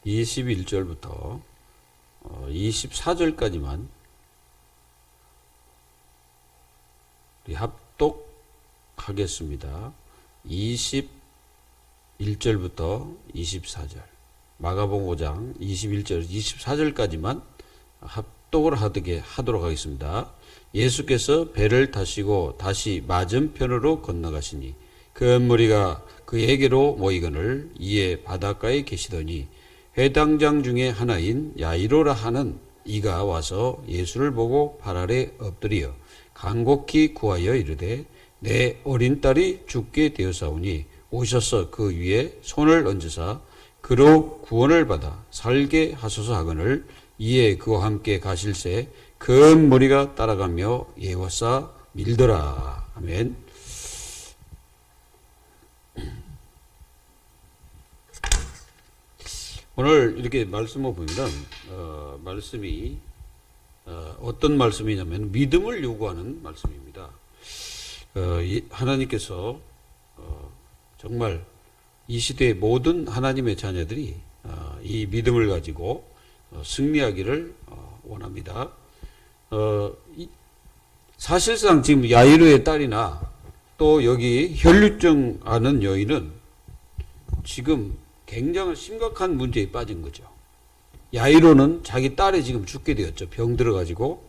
21절부터 24절까지만 우리 합독하겠습니다. 21절부터 24절. 마가복음 5장 21절 24절까지만 합독을 하도록 하겠습니다. 예수께서 배를 타시고 다시 맞은편으로 건너가시니 그 무리가 그에게로 모이거늘 이에 바닷가에 계시더니 회당장 중에 하나인 야이로라 하는 이가 와서 예수를 보고 발 아래 엎드려 간곡히 구하여 이르되 내 어린 딸이 죽게 되었사오니 오셔서 그 위에 손을 얹으사 그로 구원을 받아 살게 하소서 하거늘 이에 그와 함께 가실새 큰 무리가 따라가며 예워싸 밀더라. 아멘. 오늘 이렇게 말씀을 보면 말씀이 어떤 말씀이냐면 믿음을 요구하는 말씀입니다. 하나님께서 정말 이 시대의 모든 하나님의 자녀들이 이 믿음을 가지고 승리하기를 원합니다. 사실상 지금 야이로의 딸이나 또 여기 혈류증 아는 여인은 지금 굉장히 심각한 문제에 빠진 거죠. 야이로는 자기 딸이 지금 죽게 되었죠. 병 들어가지고.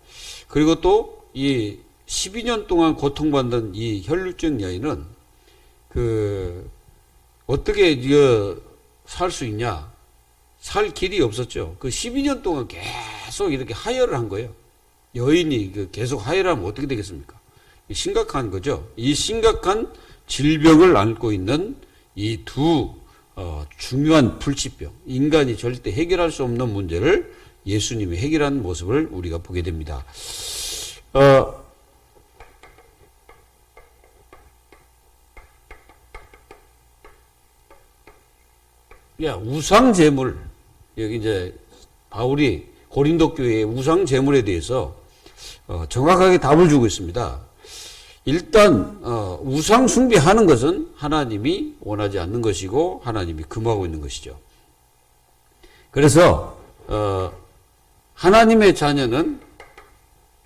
그리고 또 이 12년 동안 고통받는 이 혈류증 여인은 어떻게 살 수 있냐? 살 길이 없었죠. 그 12년 동안 계속 이렇게 하혈을 한 거예요. 여인이 계속 하혈을 하면 어떻게 되겠습니까? 심각한 거죠. 이 심각한 질병을 앓고 있는 이 두 중요한 불치병, 인간이 절대 해결할 수 없는 문제를 예수님이 해결한 모습을 우리가 보게 됩니다. 우상 제물, 여기 이제 바울이 고린도 교회의 우상 제물에 대해서 정확하게 답을 주고 있습니다. 일단 우상 숭배하는 것은 하나님이 원하지 않는 것이고 하나님이 금하고 있는 것이죠. 그래서 하나님의 자녀는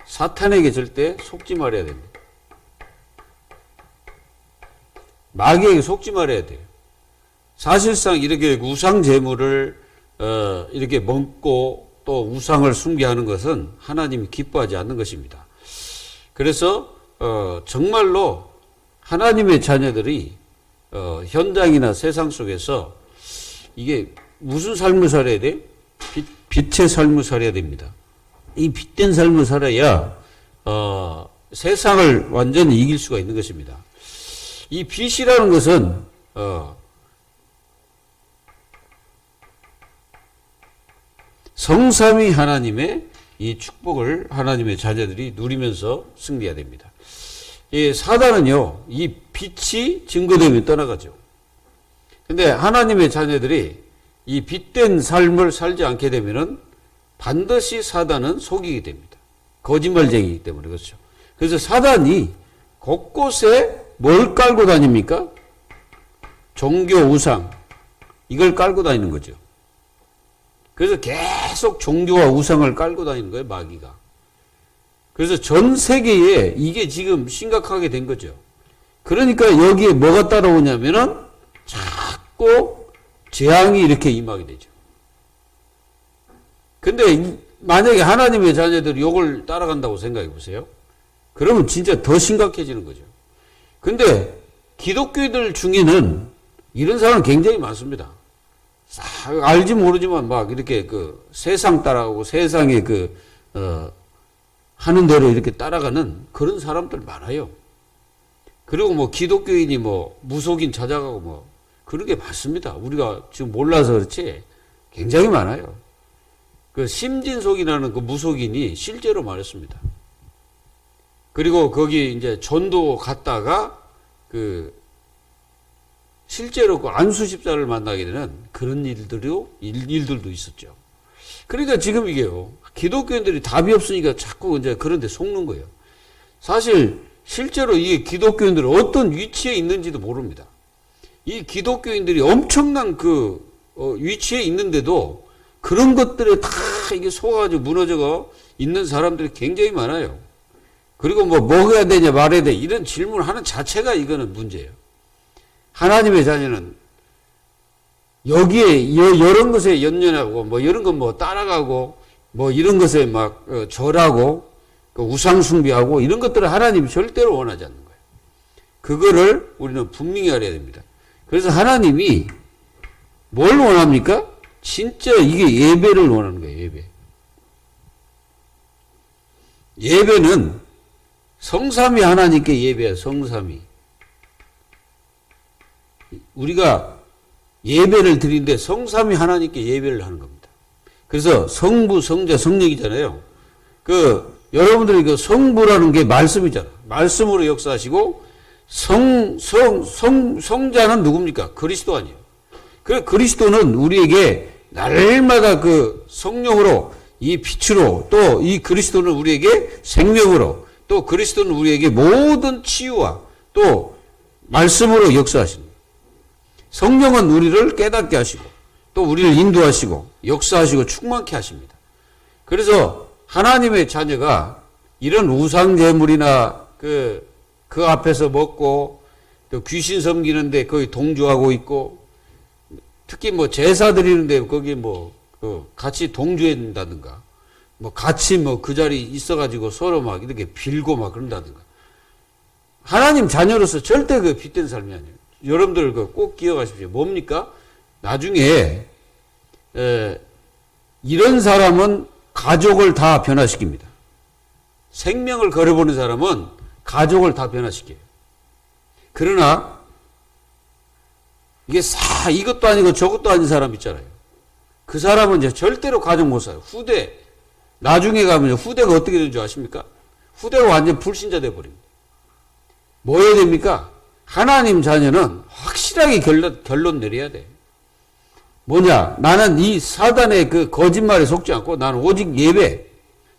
사탄에게 절대 속지 말아야 됩니다. 마귀에게 속지 말아야 돼요. 사실상 이렇게 우상 제물을 이렇게 먹고 또 우상을 숭배하는 것은 하나님이 기뻐하지 않는 것입니다. 그래서 정말로 하나님의 자녀들이 현장이나 세상 속에서 이게 무슨 삶을 살아야 돼? 빛의 삶을 살아야 됩니다. 이 빛된 삶을 살아야 세상을 완전히 이길 수가 있는 것입니다. 이 빛이라는 것은 성삼위 하나님의 이 축복을 하나님의 자녀들이 누리면서 승리해야 됩니다. 이 사단은요, 이 빛이 증거되면 떠나가죠. 근데 하나님의 자녀들이 이 빛된 삶을 살지 않게 되면은 반드시 사단은 속이게 됩니다. 거짓말쟁이이기 때문에 그렇죠. 그래서 사단이 곳곳에 뭘 깔고 다닙니까? 종교 우상, 이걸 깔고 다니는 거죠. 그래서 계속 종교와 우상을 깔고 다니는 거예요, 마귀가. 그래서 전 세계에 이게 지금 심각하게 된 거죠. 그러니까 여기에 뭐가 따라오냐면은 자꾸 재앙이 이렇게 임하게 되죠. 근데 만약에 하나님의 자녀들이 이걸 따라간다고 생각해 보세요. 그러면 진짜 더 심각해지는 거죠. 근데 기독교인들 중에는 이런 사람 굉장히 많습니다. 알지 모르지만 막 이렇게 세상 따라가고 세상에 하는 대로 이렇게 따라가는 그런 사람들 많아요. 그리고 뭐 기독교인이 뭐 무속인 찾아가고 뭐 그런 게 많습니다. 우리가 지금 몰라서 그렇지 굉장히 많아요. 심진속이라는 그 무속인이 실제로 말했습니다. 그리고 거기 이제 전도 갔다가 실제로 안수집사를 만나게 되는 그런 일들도 있었죠. 그러니까 지금 이게요, 기독교인들이 답이 없으니까 자꾸 이제 그런 데 속는 거예요. 사실, 실제로 이게 기독교인들이 어떤 위치에 있는지도 모릅니다. 이 기독교인들이 엄청난 위치에 있는데도 그런 것들에 다 이게 속아가지고 무너져 있는 사람들이 굉장히 많아요. 그리고 뭐 먹어야 되냐 말아야 되냐 이런 질문을 하는 자체가 이거는 문제예요. 하나님의 자녀는 여기에 이런 것에 연연하고 뭐 이런 거 뭐 따라가고 뭐 이런 것에 막 절하고 우상 숭배하고 이런 것들을 하나님이 절대로 원하지 않는 거예요. 그거를 우리는 분명히 알아야 됩니다. 그래서 하나님이 뭘 원합니까? 진짜 이게 예배를 원하는 거예요. 예배. 예배는 성삼위 하나님께 예배야. 성삼위. 우리가 예배를 드리는데 성삼위 하나님께 예배를 하는 겁니다. 그래서 성부, 성자, 성령이잖아요. 여러분들이 성부라는 게 말씀이잖아. 말씀으로 역사하시고 성자는 누굽니까? 그리스도 아니에요. 그리스도는 우리에게 날마다 성령으로 이 빛으로 또 이 그리스도는 우리에게 생명으로 또 그리스도는 우리에게 모든 치유와 또 말씀으로 역사하십니다. 성령은 우리를 깨닫게 하시고 또 우리를 인도하시고 역사하시고 충만케 하십니다. 그래서 하나님의 자녀가 이런 우상 제물이나 그 앞에서 먹고 또 귀신 섬기는데 거기 동조하고 있고 특히 뭐 제사 드리는데 거기 같이 동조한다든가 뭐 같이 그 자리에 있어가지고 서로 막 이렇게 빌고 막 그런다든가 하나님 자녀로서 절대 빗된 삶이 아니에요. 여러분들 꼭 기억하십시오. 뭡니까? 나중에 이런 사람은 가족을 다 변화시킵니다. 생명을 걸어보는 사람은 가족을 다 변화시켜요. 그러나 이게 이것도 아니고 저것도 아닌 사람 있잖아요. 그 사람은 이제 절대로 가족 못 살아요. 나중에 가면 후대가 어떻게 되는 줄 아십니까? 후대가 완전 불신자 돼버립니다. 뭐 해야 됩니까? 하나님 자녀는 확실하게 결론 내려야 돼. 뭐냐? 나는 이 사단의 거짓말에 속지 않고 나는 오직 예배,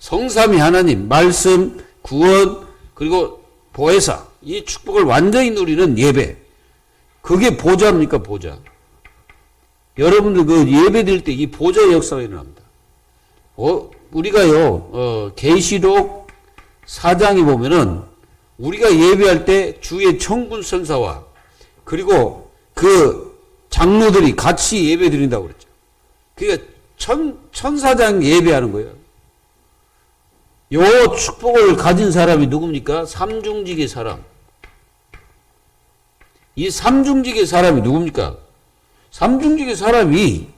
성삼위 하나님, 말씀, 구원, 그리고 보혜사, 이 축복을 완전히 누리는 예배. 그게 보좌입니까? 보좌. 여러분들 예배 드릴 때 이 보좌의 역사가 일어납니다. 우리가요, 계시록 4장에 보면은 우리가 예배할 때 주의 천군 천사와 그리고 장로들이 같이 예배 드린다고 그랬죠. 그러니까 천사장 예배하는 거예요. 요 축복을 가진 사람이 누굽니까? 삼중직의 사람. 이 삼중직의 사람이 누굽니까? 삼중직의 사람이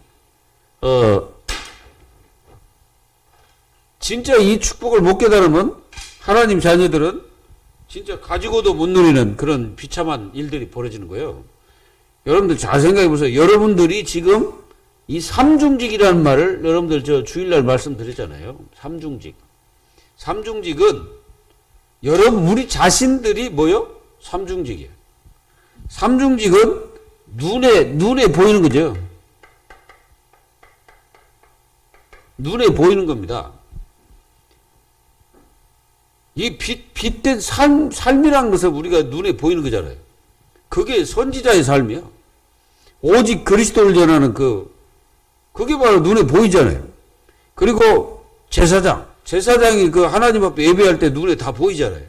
진짜 이 축복을 못 깨달으면 하나님 자녀들은 진짜 가지고도 못 누리는 그런 비참한 일들이 벌어지는 거예요. 여러분들 잘 생각해 보세요. 여러분들이 지금 이 삼중직이라는 말을 여러분들 저 주일날 말씀드렸잖아요. 삼중직. 삼중직은 우리 자신들이 뭐요? 삼중직이에요. 삼중직은 눈에 보이는 거죠. 눈에 보이는 겁니다. 이 빛된 삶이라는 것은 우리가 눈에 보이는 거잖아요. 그게 선지자의 삶이야. 오직 그리스도를 전하는 그게 바로 눈에 보이잖아요. 그리고 제사장이 하나님 앞에 예배할 때 눈에 다 보이잖아요.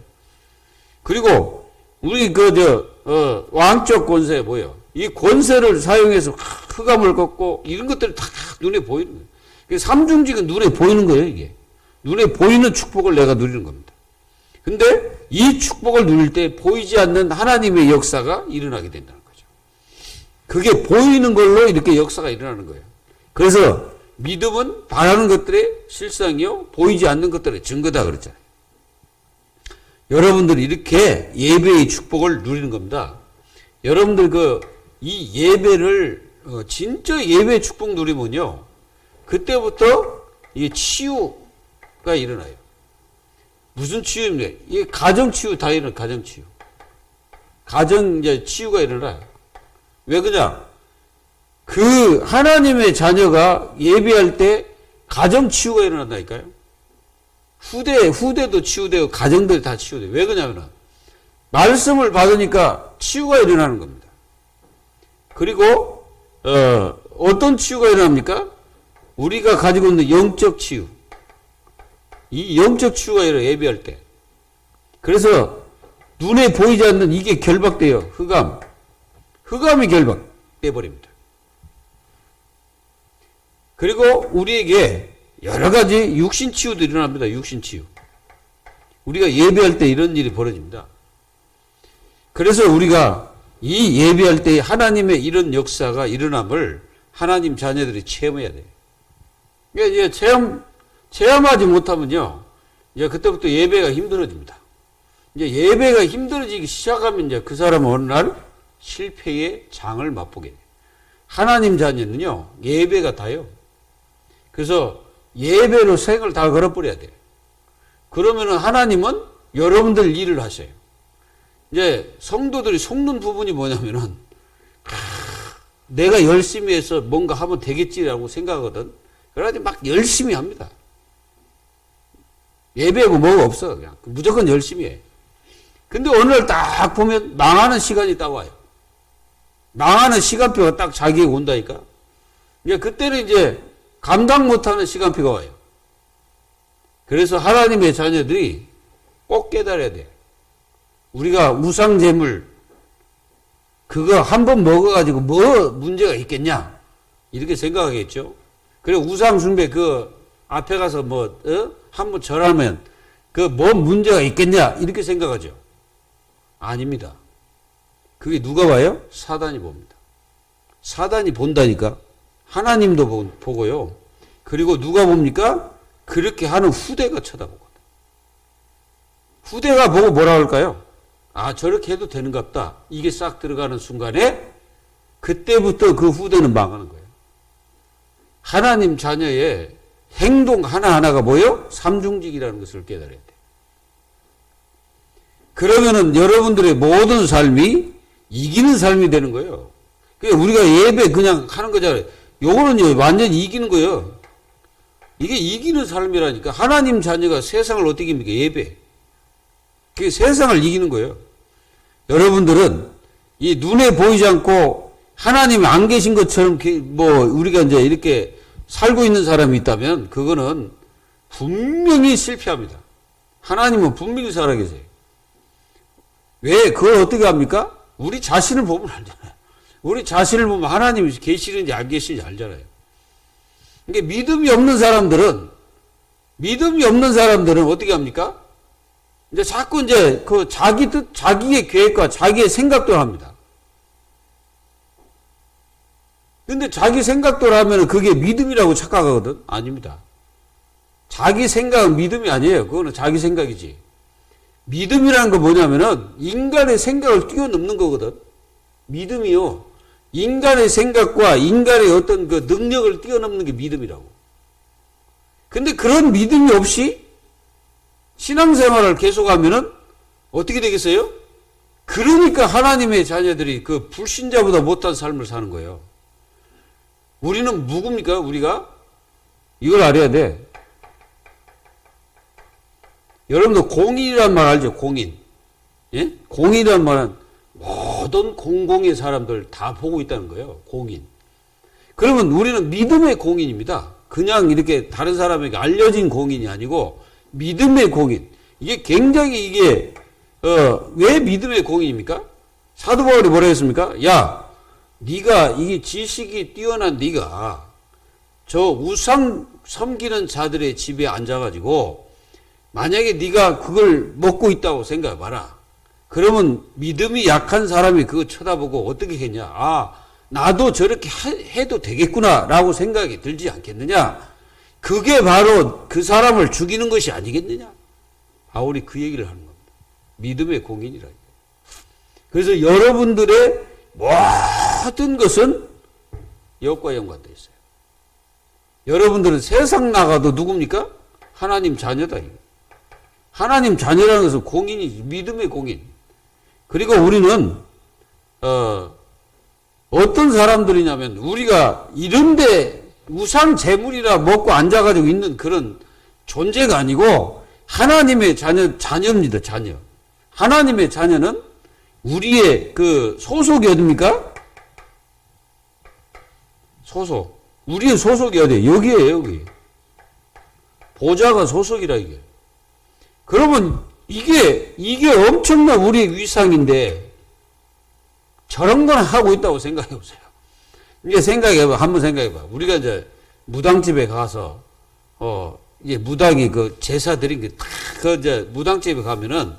그리고 우리 왕적 권세 뭐예요? 이 권세를 사용해서 흑암을 걷고 이런 것들이 다 눈에 보이는 거예요. 삼중직은 눈에 보이는 거예요, 이게. 눈에 보이는 축복을 내가 누리는 겁니다. 근데 이 축복을 누릴 때 보이지 않는 하나님의 역사가 일어나게 된다는 거죠. 그게 보이는 걸로 이렇게 역사가 일어나는 거예요. 그래서 믿음은 바라는 것들의 실상이요, 보이지 않는 것들의 증거다 그랬잖아요. 여러분들이 이렇게 예배의 축복을 누리는 겁니다. 여러분들 이 예배를 진짜 예배의 축복 누리면요, 그때부터 이 치유가 일어나요. 무슨 치유입니까? 이 가정 치유 다 일어나요. 가정 치유. 가정 이제 치유가 일어나요. 왜 그냥 하나님의 자녀가 예배할 때 가정 치유가 일어난다니까요. 후대도 치유되고 가정들이 다 치유돼요. 왜 그러냐면 말씀을 받으니까 치유가 일어나는 겁니다. 그리고 어떤 치유가 일어납니까? 우리가 가지고 있는 영적 치유, 이 영적 치유가 아니라 예배할 때. 그래서 눈에 보이지 않는 이게 결박돼요. 흑암이 결박돼 버립니다. 그리고 우리에게 여러 가지 육신 치유도 일어납니다. 육신 치유. 우리가 예배할 때 이런 일이 벌어집니다. 그래서 우리가 이 예배할 때 하나님의 이런 역사가 일어남을 하나님 자녀들이 체험해야 돼요. 그러니까 이제 체험하지 못하면요, 이제 그때부터 예배가 힘들어집니다. 이제 예배가 힘들어지기 시작하면 이제 그 사람은 어느 날 실패의 장을 맛보게 돼요. 하나님 자녀는요, 예배가 다요. 그래서 예배로 생을 다 걸어버려야 돼요. 그러면은 하나님은 여러분들 일을 하셔요. 이제 성도들이 속는 부분이 뭐냐면은, 내가 열심히 해서 뭔가 하면 되겠지라고 생각하거든. 그래가지고 막 열심히 합니다. 예배하고 뭐가 없어. 그냥 무조건 열심히 해. 근데 어느 날 딱 보면 망하는 시간이 딱 와요. 망하는 시간표가 딱 자기에게 온다니까. 이제 그때는 이제 감당 못하는 시간표가 와요. 그래서 하나님의 자녀들이 꼭 깨달아야 돼. 우리가 우상제물 그거 한 번 먹어가지고 뭐 문제가 있겠냐 이렇게 생각하겠죠. 그래 우상숭배 그 앞에 가서 뭐 한 번 절하면 그 뭐 문제가 있겠냐 이렇게 생각하죠. 아닙니다. 그게 누가 봐요? 사단이 봅니다. 사단이 본다니까. 하나님도 보고요. 그리고 누가 봅니까? 그렇게 하는 후대가 쳐다보거든. 후대가 보고 뭐라 할까요? 아, 저렇게 해도 되는갑다. 이게 싹 들어가는 순간에 그때부터 그 후대는 망하는 거예요. 하나님 자녀의 행동 하나하나가 뭐예요? 삼중직이라는 것을 깨달아야 돼. 그러면은 여러분들의 모든 삶이 이기는 삶이 되는 거예요. 그러니까 우리가 예배 그냥 하는 거잖아요. 요거는 완전히 이기는 거예요. 이게 이기는 삶이라니까. 하나님 자녀가 세상을 어떻게 이깁니까? 예배. 그게 세상을 이기는 거예요. 여러분들은 이 눈에 보이지 않고 하나님이 안 계신 것처럼 뭐 우리가 이제 이렇게 살고 있는 사람이 있다면 그거는 분명히 실패합니다. 하나님은 분명히 살아계세요. 왜? 그걸 어떻게 합니까? 우리 자신을 보면 알잖아요. 우리 자신을 보면 하나님이 계시는지 안 계시는지 알잖아요. 그러니까 믿음이 없는 사람들은 어떻게 합니까? 이제 자꾸 이제 그 자기 뜻, 자기의 계획과 자기의 생각대로 합니다. 근데 자기 생각대로 하면 그게 믿음이라고 착각하거든? 아닙니다. 자기 생각은 믿음이 아니에요. 그거는 자기 생각이지. 믿음이라는 건 뭐냐면은 인간의 생각을 뛰어넘는 거거든. 믿음이요. 인간의 생각과 인간의 어떤 그 능력을 뛰어넘는 게 믿음이라고. 근데 그런 믿음이 없이 신앙생활을 계속하면은 어떻게 되겠어요? 그러니까 하나님의 자녀들이 그 불신자보다 못한 삶을 사는 거예요. 우리는 누굽니까? 우리가 이걸 알아야 돼. 여러분도 공인이란 말 알죠? 공인. 예? 공인이란 말은 모든 공공의 사람들 다 보고 있다는 거예요. 공인. 그러면 우리는 믿음의 공인입니다. 그냥 이렇게 다른 사람에게 알려진 공인이 아니고 믿음의 공인. 이게 굉장히 왜 믿음의 공인입니까? 사도 바울이 뭐라 했습니까? 야, 네가 이게 지식이 뛰어난 네가 저 우상 섬기는 자들의 집에 앉아가지고 만약에 네가 그걸 먹고 있다고 생각해봐라. 그러면 믿음이 약한 사람이 그거 쳐다보고 어떻게 했냐. 아, 나도 저렇게 해도 되겠구나 라고 생각이 들지 않겠느냐. 그게 바로 그 사람을 죽이는 것이 아니겠느냐. 바울이 그 얘기를 하는 겁니다. 믿음의 공인이라니까. 그래서 여러분들의 모든 것은 영과 연관되어 있어요. 여러분들은 세상 나가도 누굽니까? 하나님 자녀다. 하나님 자녀라는 것은 공인이지. 믿음의 공인. 그리고 우리는 어떤 사람들이냐면 우리가 이런데 우상 제물이라 먹고 앉아가지고 있는 그런 존재가 아니고 하나님의 자녀입니다. 자녀. 하나님의 자녀는 우리의 그 소속이 어딥니까? 소속. 우리의 소속이 어디에? 여기에요, 여기. 보좌가 소속이라, 이게. 그러면 이게 엄청난 우리의 위상인데, 저런 건 하고 있다고 생각해 보세요. 이제 한번 생각해 봐. 우리가 이제 무당집에 가서, 이게 무당이 그 제사 드린 게 다, 이제 무당집에 가면은,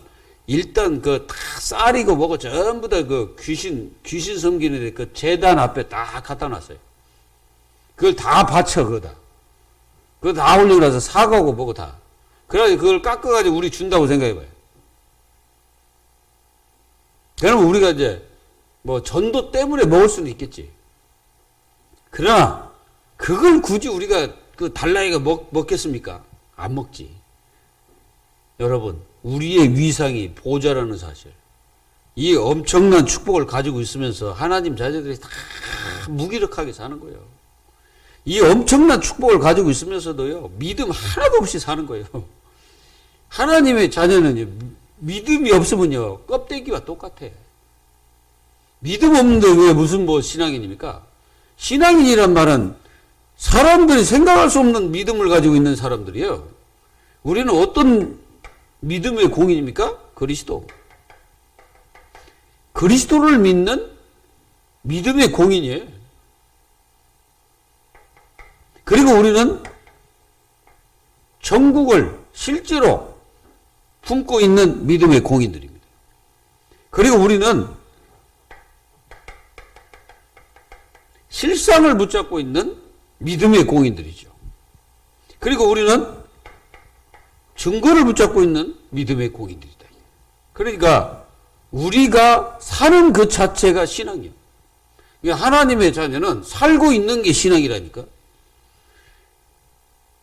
일단 다 쌀이고 뭐고 전부 다 그 귀신 섬기는 그 제단 앞에 딱 갖다 놨어요. 그걸 다 바쳐, 그거 다 올리고 나서 사과고 뭐고 다. 그래가지고 그걸 깎아가지고 우리 준다고 생각해봐요. 그러면 우리가 이제 뭐 전도 때문에 먹을 수는 있겠지. 그러나 그걸 굳이 우리가 그 달라이가 먹겠습니까? 안 먹지. 여러분, 우리의 위상이 보좌라는 사실. 이 엄청난 축복을 가지고 있으면서 하나님 자녀들이 다 무기력하게 사는 거예요. 이 엄청난 축복을 가지고 있으면서도요, 믿음 하나도 없이 사는 거예요. 하나님의 자녀는요, 믿음이 없으면요, 껍데기와 똑같아. 믿음 없는데 왜 무슨 뭐 신앙인입니까? 신앙인이란 말은 사람들이 생각할 수 없는 믿음을 가지고 있는 사람들이에요. 우리는 어떤 믿음의 공인입니까? 그리스도. 그리스도를 믿는 믿음의 공인이에요. 그리고 우리는 천국을 실제로 품고 있는 믿음의 공인들입니다. 그리고 우리는 실상을 붙잡고 있는 믿음의 공인들이죠. 그리고 우리는 증거를 붙잡고 있는 믿음의 공인들이다. 그러니까 우리가 사는 그 자체가 신앙이에요. 그러니까 하나님의 자녀는 살고 있는 게 신앙이라니까.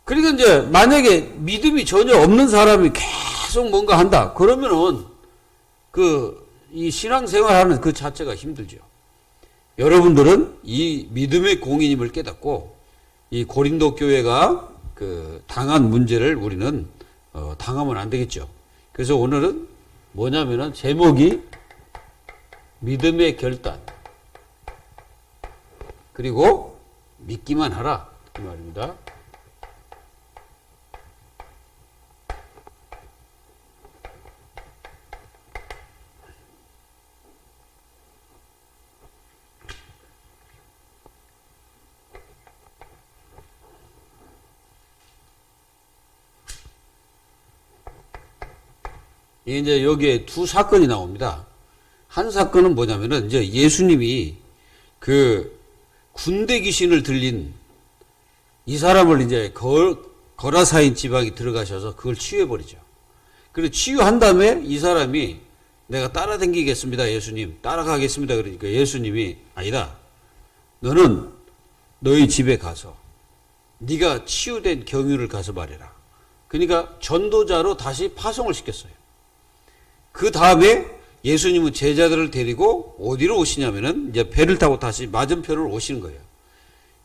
그러니까 이제 만약에 믿음이 전혀 없는 사람이 계속 뭔가 한다. 그러면은 이 신앙생활하는 그 자체가 힘들죠. 여러분들은 이 믿음의 공인임을 깨닫고 이 고린도 교회가 당한 문제를 우리는 당하면 안 되겠죠. 그래서 오늘은 뭐냐면은 제목이 믿음의 결단 그리고 믿기만 하라 이 말입니다. 이제 여기에 두 사건이 나옵니다. 한 사건은 뭐냐면은 이제 예수님이 그 군대 귀신을 들린 이 사람을 이제 거라사인 지방에 들어가셔서 그걸 치유해버리죠. 그리고 치유한 다음에 이 사람이 내가 따라다니겠습니다. 예수님 따라가겠습니다. 그러니까 예수님이 아니다. 너는 너희 집에 가서 네가 치유된 경유를 가서 말해라. 그러니까 전도자로 다시 파송을 시켰어요. 그 다음에 예수님은 제자들을 데리고 어디로 오시냐면은 이제 배를 타고 다시 맞은편으로 오시는 거예요.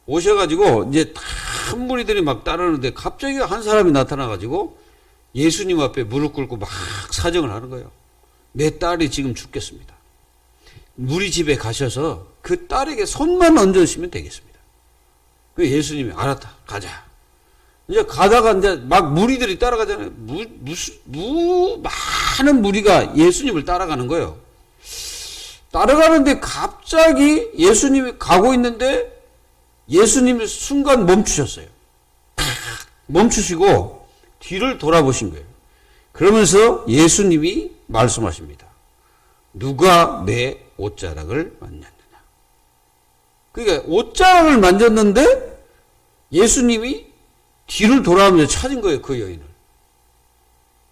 오셔가지고 이제 다 무리들이 막 따르는데 갑자기 한 사람이 나타나가지고 예수님 앞에 무릎 꿇고 막 사정을 하는 거예요. 내 딸이 지금 죽겠습니다. 우리 집에 가셔서 그 딸에게 손만 얹으시면 되겠습니다. 그 예수님이 알았다, 가자. 이제 가다가 이제 막 무리들이 따라가잖아요. 많은 무리가 예수님을 따라가는 거예요. 따라가는데 갑자기 예수님이 가고 있는데 예수님이 순간 멈추셨어요. 멈추시고 뒤를 돌아보신 거예요. 그러면서 예수님이 말씀하십니다. 누가 내 옷자락을 만졌느냐. 그러니까 옷자락을 만졌는데 예수님이 뒤를 돌아오면서 찾은 거예요, 그 여인을.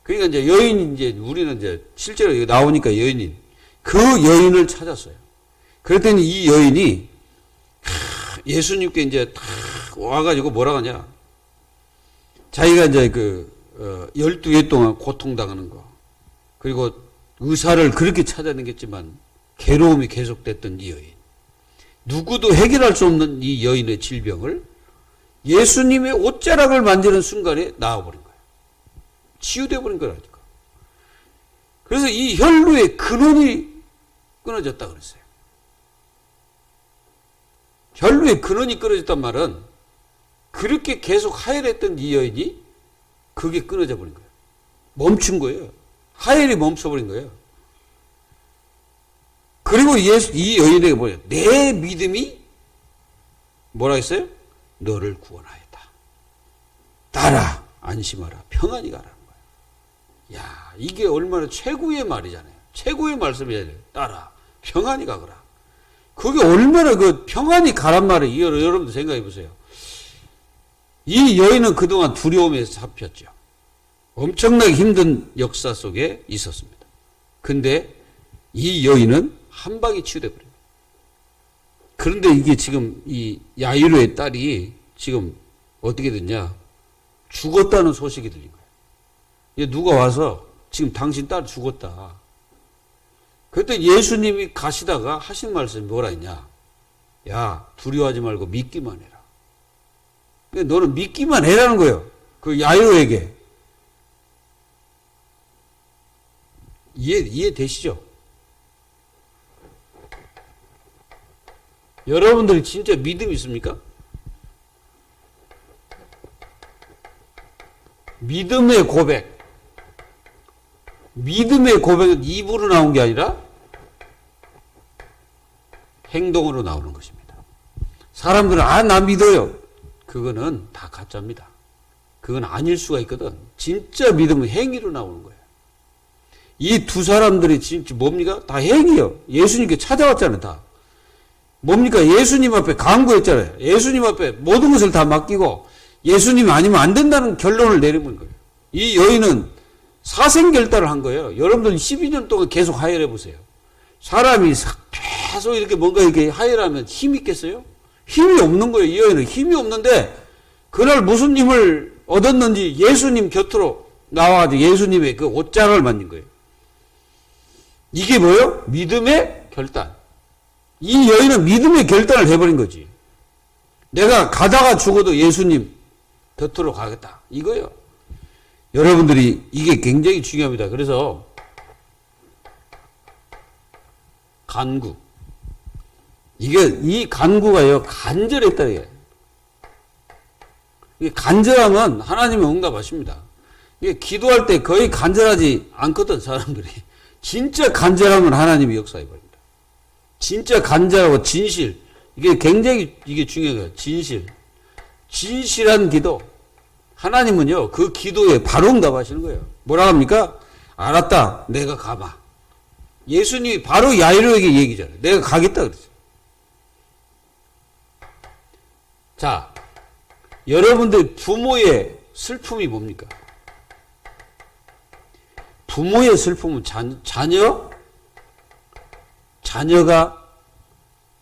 그러니까 이제 여인이 이제 우리는 이제 실제로 나오니까 여인인 그 여인을 찾았어요. 그랬더니 이 여인이 예수님께 이제 탁 와가지고 뭐라 하냐. 자기가 이제 12해 동안 고통당하는 거. 그리고 의사를 그렇게 찾아내겠지만 괴로움이 계속됐던 이 여인. 누구도 해결할 수 없는 이 여인의 질병을 예수님의 옷자락을 만지는 순간에 나와버린 거예요. 치유돼 버린 거라니까. 그래서 이 혈루의 근원이 끊어졌다 그랬어요. 혈루의 근원이 끊어졌단 말은 그렇게 계속 하혈했던 이 여인이 그게 끊어져 버린 거예요. 멈춘 거예요. 하혈이 멈춰버린 거예요. 그리고 이 여인에게 뭐예요? 내 믿음이 뭐라 했어요? 너를 구원하였다. 따라 안심하라. 평안히 가라는 거예요. 야, 이게 얼마나 최고의 말이잖아요. 최고의 말씀이잖아요. 따라 평안히 가거라. 그게 얼마나 그 평안히 가란 말을 여러분들 생각해 보세요. 이 여인은 그동안 두려움에 잡혔죠. 엄청나게 힘든 역사 속에 있었습니다. 근데 이 여인은 한 방에 치유돼 버려요. 그런데 이게 지금 이 야이로의 딸이 지금 어떻게 됐냐? 죽었다는 소식이 들린 거예요. 누가 와서 지금 당신 딸 죽었다. 그때 예수님이 가시다가 하신 말씀이 뭐라 했냐? 야, 두려워하지 말고 믿기만 해라. 너는 믿기만 해라는 거예요. 그 야이로에게. 이해되시죠? 여러분들이 진짜 믿음이 있습니까? 믿음의 고백. 믿음의 고백은 입으로 나온 게 아니라 행동으로 나오는 것입니다. 사람들은 나 믿어요. 그거는 다 가짜입니다. 그건 아닐 수가 있거든. 진짜 믿음은 행위로 나오는 거예요. 이 두 사람들이 진짜 뭡니까? 다 행위요. 예수님께 찾아왔잖아요. 다. 뭡니까? 예수님 앞에 간구했잖아요. 예수님 앞에 모든 것을 다 맡기고 예수님이 아니면 안 된다는 결론을 내리는 거예요. 이 여인은 사생결단을 한 거예요. 여러분들 12년 동안 계속 하혈해 보세요. 사람이 계속 이렇게 뭔가 이렇게 하혈하면 힘이 있겠어요? 힘이 없는 거예요. 이 여인은 힘이 없는데 그날 무슨 힘을 얻었는지 예수님 곁으로 나와가지고 예수님의 그 옷장을 만진 거예요. 이게 뭐예요? 믿음의 결단. 이 여인은 믿음의 결단을 해버린 거지. 내가 가다가 죽어도 예수님 곁으로 가겠다. 이거예요. 여러분들이 이게 굉장히 중요합니다. 그래서 간구. 이 간구가요, 간절했다. 이게 간절하면 하나님은 응답하십니다. 이게 기도할 때 거의 간절하지 않거든, 사람들이. 진짜 간절하면 하나님이 역사해 버립니다. 진짜 간절하고 진실. 이게 굉장히 이게 중요한 거예요. 진실. 진실한 기도. 하나님은요, 그 기도에 바로 응답하시는 거예요. 뭐라 합니까? 알았다. 내가 가봐. 예수님이 바로 야이로에게 얘기잖아요. 내가 가겠다 그랬어요. 자, 여러분들 부모의 슬픔이 뭡니까? 부모의 슬픔은 자녀가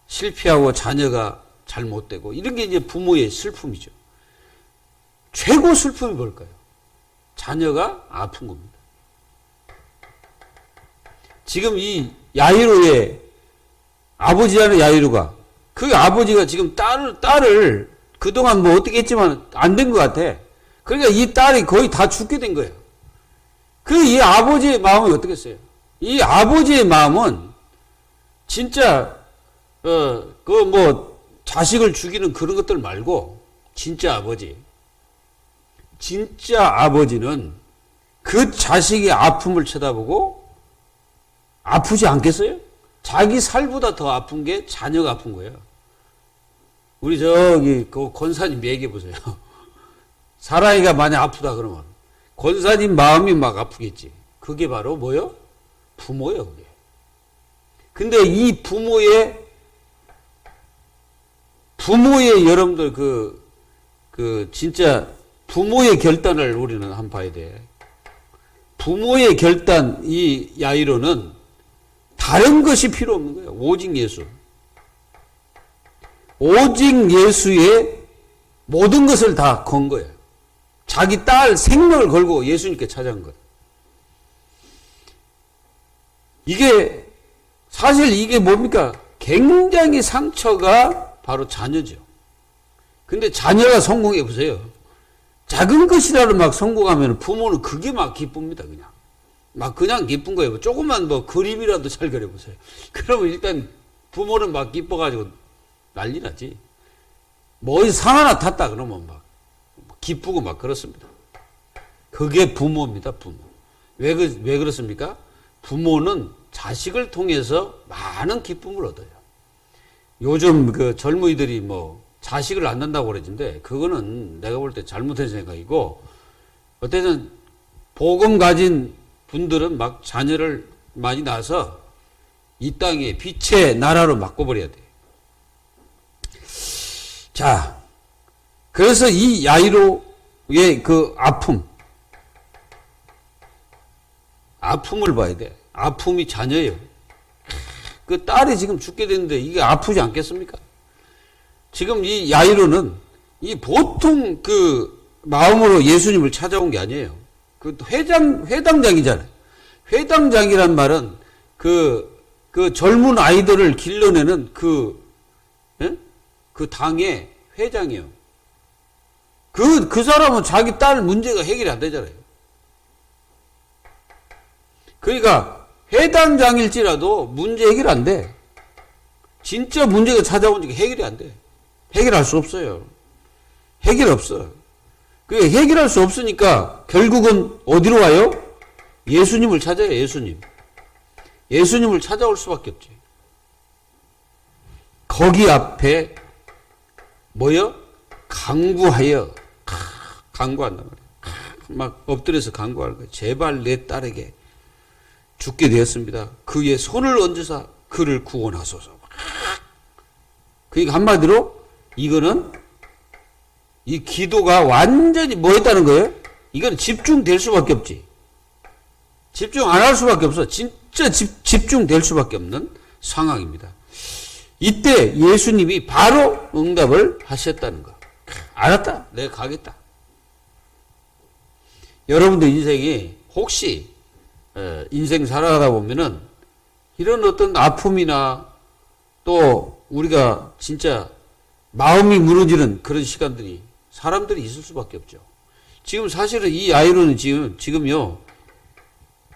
실패하고 자녀가 잘못되고 이런 게 이제 부모의 슬픔이죠. 최고 슬픔이 뭘까요? 자녀가 아픈 겁니다. 지금 이 야이로의 아버지라는 야이로가 그 아버지가 지금 딸을 그동안 뭐 어떻게 했지만 안 된 것 같아. 그러니까 이 딸이 거의 다 죽게 된 거예요. 이 아버지의 마음이 어떻겠어요? 이 아버지의 마음은 진짜 자식을 죽이는 그런 것들 말고 진짜 아버지는 그 자식의 아픔을 쳐다보고 아프지 않겠어요? 자기 살보다 더 아픈 게 자녀가 아픈 거예요. 우리 그 권사님 얘기해 보세요. 사랑이가 만약 아프다 그러면 권사님 마음이 막 아프겠지. 그게 바로 뭐요? 부모예요, 그게. 근데 이 부모의 여러분들 진짜 부모의 결단을 우리는 한번 봐야 돼. 부모의 결단, 이 야이로는 다른 것이 필요 없는 거예요. 오직 예수. 오직 예수의 모든 것을 다 건 거예요. 자기 딸 생명을 걸고 예수님께 찾아간 거예요. 사실 이게 뭡니까? 굉장히 상처가 바로 자녀죠. 근데 자녀가 성공해 보세요. 작은 것이라도 막 성공하면 부모는 그게 막 기쁩니다, 그냥. 그냥 기쁜 거예요. 조금만 그림이라도 잘 그려보세요. 그러면 일단 부모는 막 기뻐가지고 난리 나지. 뭐 상 하나 탔다 그러면 막 기쁘고 막 그렇습니다. 그게 부모입니다, 부모. 왜 그렇습니까? 부모는 자식을 통해서 많은 기쁨을 얻어요. 요즘 그 젊은이들이 뭐 자식을 안 낳는다고 그러는데 그거는 내가 볼 때 잘못된 생각이고, 어쨌든 복음 가진 분들은 막 자녀를 많이 낳아서 이 땅에 빛의 나라로 바꿔버려야 돼. 자, 그래서 이 야이로의 그 아픔을 봐야 돼. 아픔이 자녀예요. 그 딸이 지금 죽게 됐는데 이게 아프지 않겠습니까? 지금 이 야이로는 이 보통 그 마음으로 예수님을 찾아온 게 아니에요. 그 회당장이잖아요. 회당장이란 말은 그 젊은 아이들을 길러내는 그 당의 회장이에요. 그 사람은 자기 딸 문제가 해결이 안 되잖아요. 그러니까 회당장일지라도 문제 해결 안 돼. 진짜 문제가 찾아오니까 해결이 안 돼. 해결할 수 없어요. 해결 없어. 그 해결할 수 없으니까 결국은 어디로 와요? 예수님을 찾아요. 예수님을 찾아올 수밖에 없지. 거기 앞에 뭐요? 강구하여 강구한단 말이에요. 막 엎드려서 강구하는 거예요. 제발 내 딸에게 죽게 되었습니다. 그의 손을 얹으사 그를 구원하소서. 그러니까 한마디로 이거는 이 기도가 완전히 뭐 했다는 거예요? 이건 집중될 수밖에 없지. 집중 안 할 수밖에 없어. 진짜 집중될 수밖에 없는 상황입니다. 이때 예수님이 바로 응답을 하셨다는 거. 알았다. 내가 가겠다. 여러분들 인생이 혹시 인생 살아가다 보면은 이런 어떤 아픔이나 또 우리가 진짜 마음이 무너지는 그런 시간들이 사람들이 있을 수밖에 없죠. 지금 사실은 이 아이로는 지금요,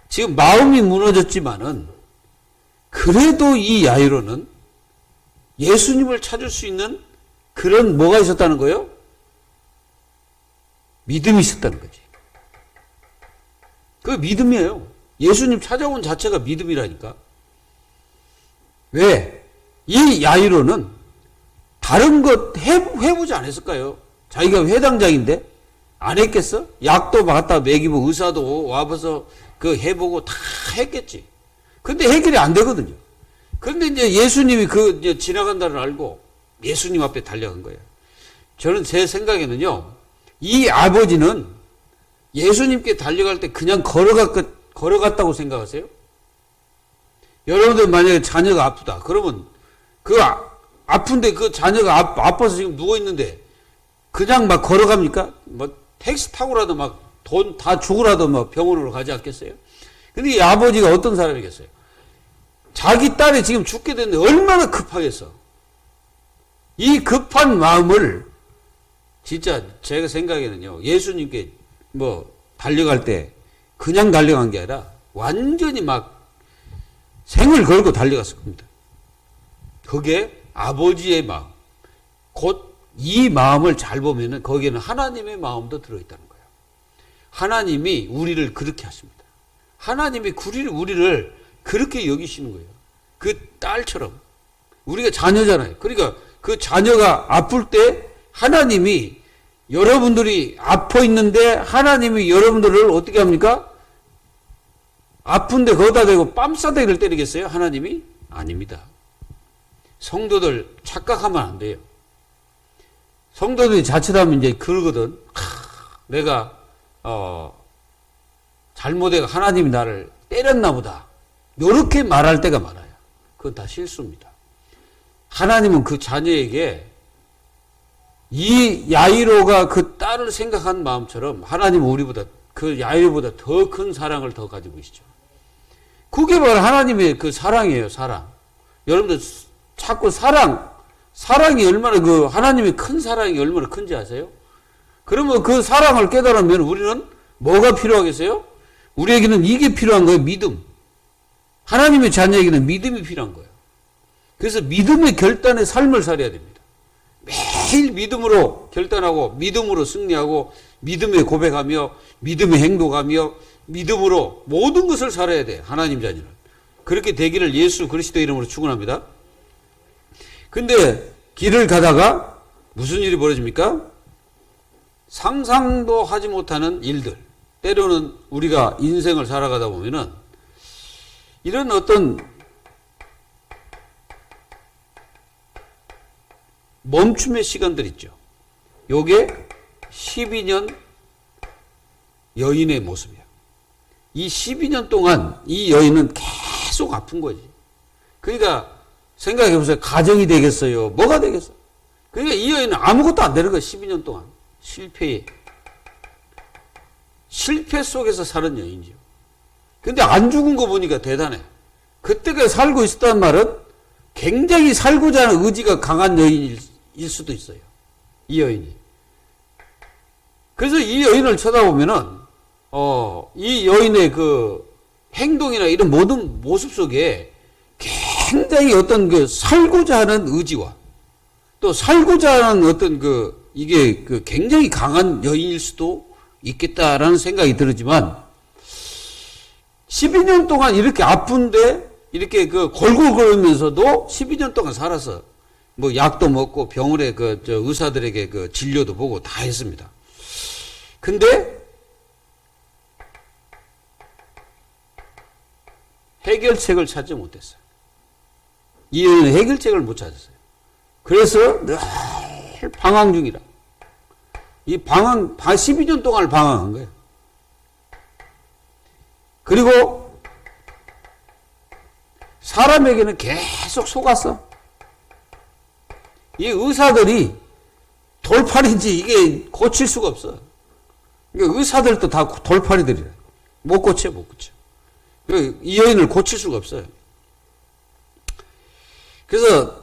지금 마음이 무너졌지만은 그래도 이 아이로는 예수님을 찾을 수 있는 그런 뭐가 있었다는 거예요? 믿음이 있었다는 거지. 그 믿음이에요. 예수님 찾아온 자체가 믿음이라니까. 왜? 이 야이로는 다른 것 해보지 않았을까요? 자기가 회당장인데 안 했겠어? 약도 갖다 먹이고 의사도 와봐서 그 해보고 다 했겠지. 근데 해결이 안 되거든요. 그런데 이제 예수님이 이제 지나간다는 알고 예수님 앞에 달려간 거예요. 저는 제 생각에는요, 이 아버지는 예수님께 달려갈 때 그냥 걸어갔다고 생각하세요? 여러분들 만약에 자녀가 아프다. 그러면 아픈데 그 자녀가 아파서 지금 누워있는데 그냥 막 걸어갑니까? 뭐 택시 타고라도 막 돈 다 주고라도 막 병원으로 가지 않겠어요? 근데 이 아버지가 어떤 사람이겠어요? 자기 딸이 지금 죽게 됐는데 얼마나 급하겠어. 이 급한 마음을 진짜 제가 생각에는요, 예수님께 뭐 달려갈 때 그냥 달려간 게 아니라 완전히 막 생을 걸고 달려갔을 겁니다. 그게 아버지의 마음. 곧 이 마음을 잘 보면은 거기에는 하나님의 마음도 들어있다는 거예요. 하나님이 우리를 그렇게 하십니다. 하나님이 우리를 그렇게 여기시는 거예요. 그 딸처럼. 우리가 자녀잖아요. 그러니까 그 자녀가 아플 때 하나님이 여러분들이 아파 있는데 하나님이 여러분들을 어떻게 합니까? 아픈데 거기다 대고 뺨싸대기를 때리겠어요? 하나님이? 아닙니다. 성도들 착각하면 안 돼요. 성도들이 자칫하면 이제 그러거든. 내가 잘못해가 하나님이 나를 때렸나 보다. 이렇게 말할 때가 많아요. 그건 다 실수입니다. 하나님은 그 자녀에게 이 야이로가 그 딸을 생각한 마음처럼 하나님은 우리보다 그 야이로보다 더 큰 사랑을 더 가지고 계시죠. 그게 바로 하나님의 그 사랑이에요. 사랑. 여러분들 자꾸 사랑이 얼마나 그 하나님의 큰 사랑이 얼마나 큰지 아세요? 그러면 그 사랑을 깨달으면 우리는 뭐가 필요하겠어요? 우리에게는 이게 필요한 거예요. 믿음. 하나님의 자녀에게는 믿음이 필요한 거예요. 그래서 믿음의 결단의 삶을 살아야 됩니다. 매일 믿음으로 결단하고 믿음으로 승리하고 믿음에 고백하며 믿음에 행동하며 믿음으로 모든 것을 살아야 돼. 하나님 자녀는. 그렇게 되기를 예수 그리스도 이름으로 축원합니다. 근데 길을 가다가 무슨 일이 벌어집니까? 상상도 하지 못하는 일들. 때로는 우리가 인생을 살아가다 보면은 이런 어떤 멈춤의 시간들 있죠. 요게 12년 여인의 모습이야. 이 12년 동안 이 여인은 계속 아픈 거지. 그러니까 생각해 보세요. 가정이 되겠어요? 뭐가 되겠어요? 그러니까 이 여인은 아무것도 안 되는 거야. 12년 동안. 실패 속에서 사는 여인이죠. 근데 안 죽은 거 보니까 대단해. 그때가 살고 있었단 말은 굉장히 살고자 하는 의지가 강한 여인일 수도 있어요. 이 여인이. 그래서 이 여인을 쳐다보면은, 이 여인의 그 행동이나 이런 모든 모습 속에 굉장히 어떤 그 살고자 하는 의지와 또 살고자 하는 어떤 이게 굉장히 강한 여인일 수도 있겠다라는 생각이 들었지만 12년 동안 이렇게 아픈데 이렇게 골골거리면서도 12년 동안 살아서 뭐 약도 먹고 병원에 의사들에게 진료도 보고 다 했습니다. 근데 해결책을 찾지 못했어요. 이 여인은 해결책을 못 찾았어요. 그래서 늘 방황 중이라. 이 12년 동안 방황한 거예요. 그리고 사람에게는 계속 속았어. 이 의사들이 돌팔인지 이게 고칠 수가 없어. 그러니까 의사들도 다 돌팔이들이라. 못 고쳐. 이 여인을 고칠 수가 없어요. 그래서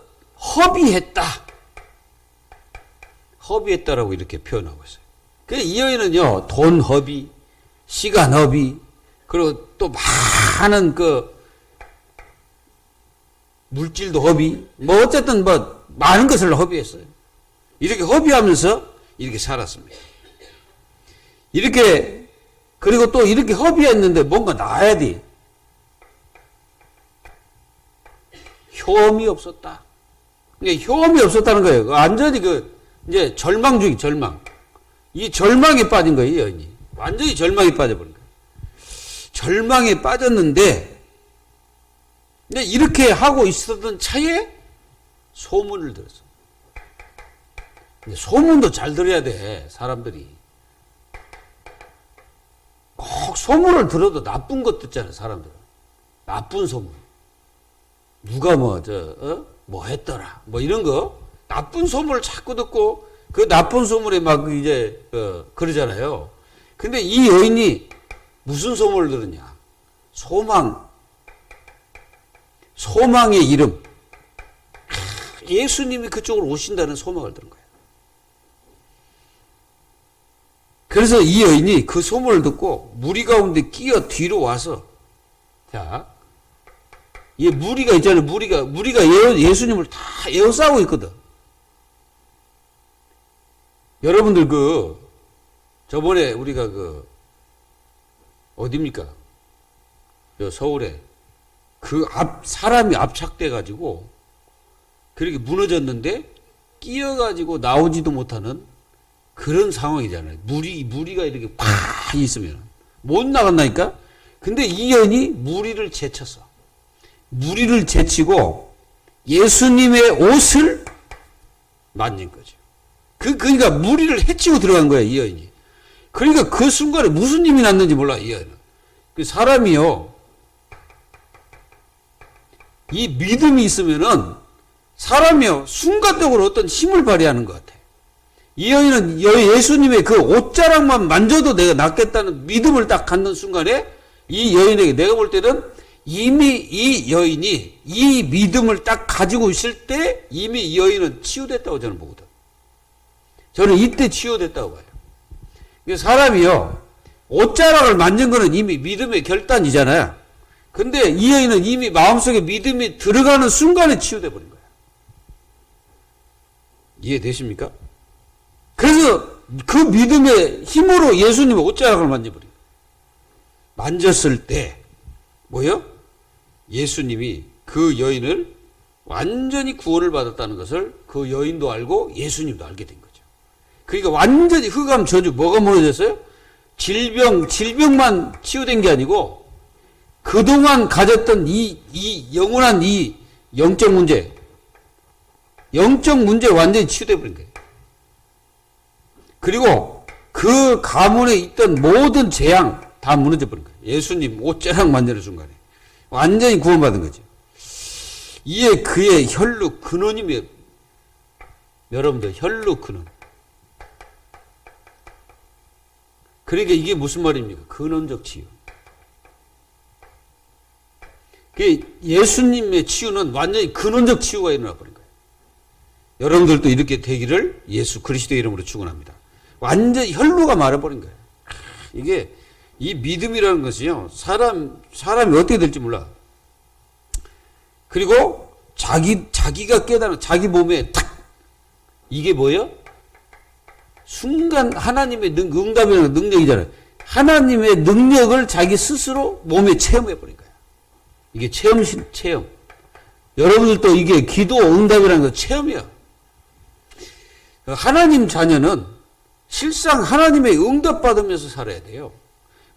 허비했다라고 이렇게 표현하고 있어요. 그래서 이 여인은요, 돈 허비, 시간 허비, 그리고 또 많은 물질도 허비, 뭐 어쨌든 많은 것을 허비했어요. 이렇게 허비하면서 이렇게 살았습니다. 그리고 또 이렇게 허비했는데 뭔가 나아야 돼. 효험이 없었다. 효험이 없었다는 거예요. 완전히 이제 절망 중이 절망. 이 절망에 빠진 거예요, 이 여인이. 완전히 절망에 빠져버린 거예요. 절망에 빠졌는데, 근데 이렇게 하고 있었던 차에 소문을 들었어. 소문도 잘 들어야 돼, 사람들이. 꼭 소문을 들어도 나쁜 것 듣잖아요, 사람들은. 나쁜 소문. 누가 뭐 했더라. 뭐 이런 거. 나쁜 소문을 자꾸 듣고 그 나쁜 소문에 막 이제, 그러잖아요. 근데 이 여인이 무슨 소문을 들었냐. 소망의 이름. 예수님이 그쪽으로 오신다는 소망을 들은 거예요. 그래서 이 여인이 그 소문을 듣고 무리 가운데 끼어 뒤로 와서, 자, 이 무리가 있잖아요. 무리가 예수님을 다 에워싸고 있거든. 여러분들 저번에 우리가 어딥니까? 서울에 사람이 압착돼가지고 그렇게 무너졌는데 끼어가지고 나오지도 못하는 그런 상황이잖아요. 무리가 이렇게 팍 있으면 못 나간다니까? 근데 이 여인이 무리를 제쳤어. 무리를 제치고 예수님의 옷을 만진 거죠. 그러니까 무리를 해치고 들어간 거야, 이 여인이. 그러니까 그 순간에 무슨 힘이 났는지 몰라, 이 여인은. 그 사람이요, 이 믿음이 있으면은 사람이요, 순간적으로 어떤 힘을 발휘하는 것 같아. 이 여인은 예수님의 그 옷자락만 만져도 내가 낫겠다는 믿음을 딱 갖는 순간에 이 여인에게 내가 볼 때는 이미 이 여인이 이 믿음을 딱 가지고 있을 때 이미 이 여인은 치유됐다고 저는 보거든. 저는 이때 치유됐다고 봐요. 사람이요, 옷자락을 만진 거는 이미 믿음의 결단이잖아요. 근데 이 여인은 이미 마음속에 믿음이 들어가는 순간에 치유돼 버린 거예요. 이해되십니까? 그래서 그 믿음의 힘으로 예수님의 옷자락을 만져버려요. 만졌을 때 뭐요? 예수님이 그 여인을 완전히 구원을 받았다는 것을 그 여인도 알고 예수님도 알게 된 거죠. 그러니까 완전히 흑암 저주 뭐가 무너졌어요? 질병만 치유된 게 아니고 그동안 가졌던 이 영원한 이 영적 문제 완전히 치유돼 버린 거예요. 그리고 그 가문에 있던 모든 재앙 다 무너져 버린 거예요. 예수님 옷자락 만지는 순간에 완전히 구원받은 거죠. 이에 그의 혈루 근원이며, 여러분들 혈루 근원. 그러니까 이게 무슨 말입니까? 근원적 치유. 예수님의 치유는 완전히 근원적 치유가 일어나 버린 거예요. 여러분들도 이렇게 되기를 예수 그리스도의 이름으로 축원합니다. 완전히 혈루가 말아버린 거예요. 이게 이 믿음이라는 것이요, 사람이 어떻게 될지 몰라. 그리고 자기가 깨달은 자기 몸에 탁 이게 뭐예요? 순간 하나님의 응답이라는 능력이잖아요. 하나님의 능력을 자기 스스로 몸에 체험해 버린 거예요. 이게 체험. 여러분들도 이게 기도 응답이라는 거 체험이야. 하나님 자녀는 실상 하나님의 응답 받으면서 살아야 돼요.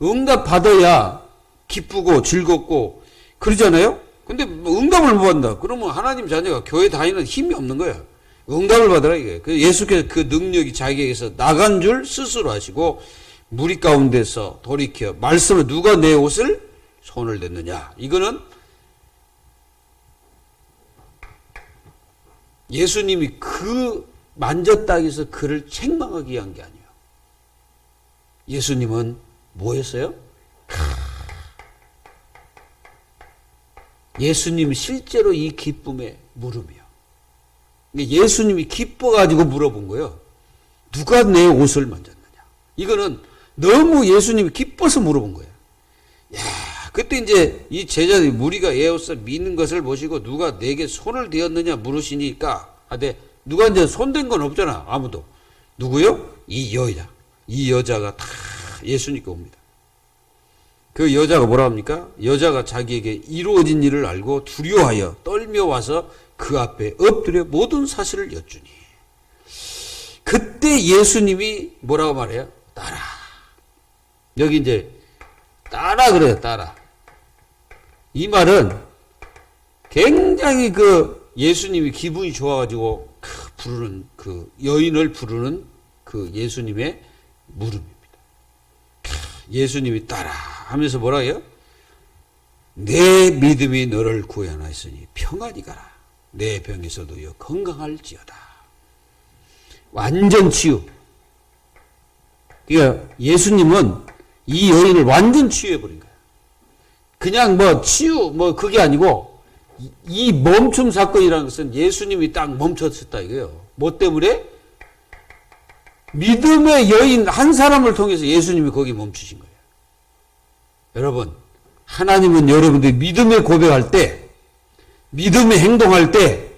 응답 받아야 기쁘고 즐겁고 그러잖아요. 근데 응답을 못 받는다. 그러면 하나님 자녀가 교회 다니는 힘이 없는 거예요. 응답을 받으라 이게. 예수께서 그 능력이 자기에게서 나간 줄 스스로 아시고 무리 가운데서 돌이켜 말씀을 누가 내 옷을 손을 댔느냐. 이거는 예수님이 그 만졌다 해서 그를 책망하기 위한 게 아니에요. 예수님은 뭐였어요? 예수님이 실제로 이 기쁨에 물으며 예수님이 기뻐가지고 물어본 거예요. 누가 내 옷을 만졌느냐. 이거는 너무 예수님이 기뻐서 물어본 거예요. 야, 그때 이제 이 제자들이 무리가 에어서 믿는 것을 보시고 누가 내게 손을 대었느냐 물으시니까 하되 누가 이제 손댄 건 없잖아. 아무도. 누구요? 이 여자. 이 여자가 다 예수님께 옵니다. 그 여자가 뭐라 합니까? 여자가 자기에게 이루어진 일을 알고 두려워하여 떨며 와서 그 앞에 엎드려 모든 사실을 여쭈니. 그때 예수님이 뭐라고 말해요? 따라. 여기 이제 따라 그래요. 따라. 이 말은 굉장히 그 예수님이 기분이 좋아가지고 부르는 그 여인을 부르는 그 예수님의 물음입니다. 예수님이 따라 하면서 뭐라 해요? 내 믿음이 너를 구원하였으니 평안히 가라. 내 병에서도 건강할지어다. 완전 치유. 그러니까 예수님은 이 여인을 완전 치유해버린 거예요. 그냥 치유 그게 아니고 이 멈춤 사건이라는 것은 예수님이 딱 멈췄었다 이거예요. 뭐 때문에? 믿음의 여인 한 사람을 통해서 예수님이 거기 멈추신 거예요. 여러분, 하나님은 여러분들이 믿음의 고백할 때, 믿음의 행동할 때,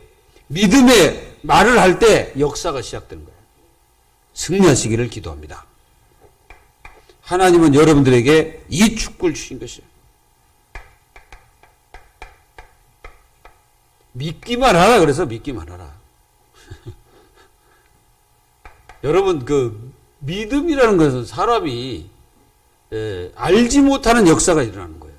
믿음의 말을 할 때 역사가 시작되는 거예요. 승리하시기를 기도합니다. 하나님은 여러분들에게 이 축복을 주신 것이에요. 믿기만 하라 그래서 믿기만 하라. 여러분 그 믿음이라는 것은 사람이 알지 못하는 역사가 일어나는 거예요.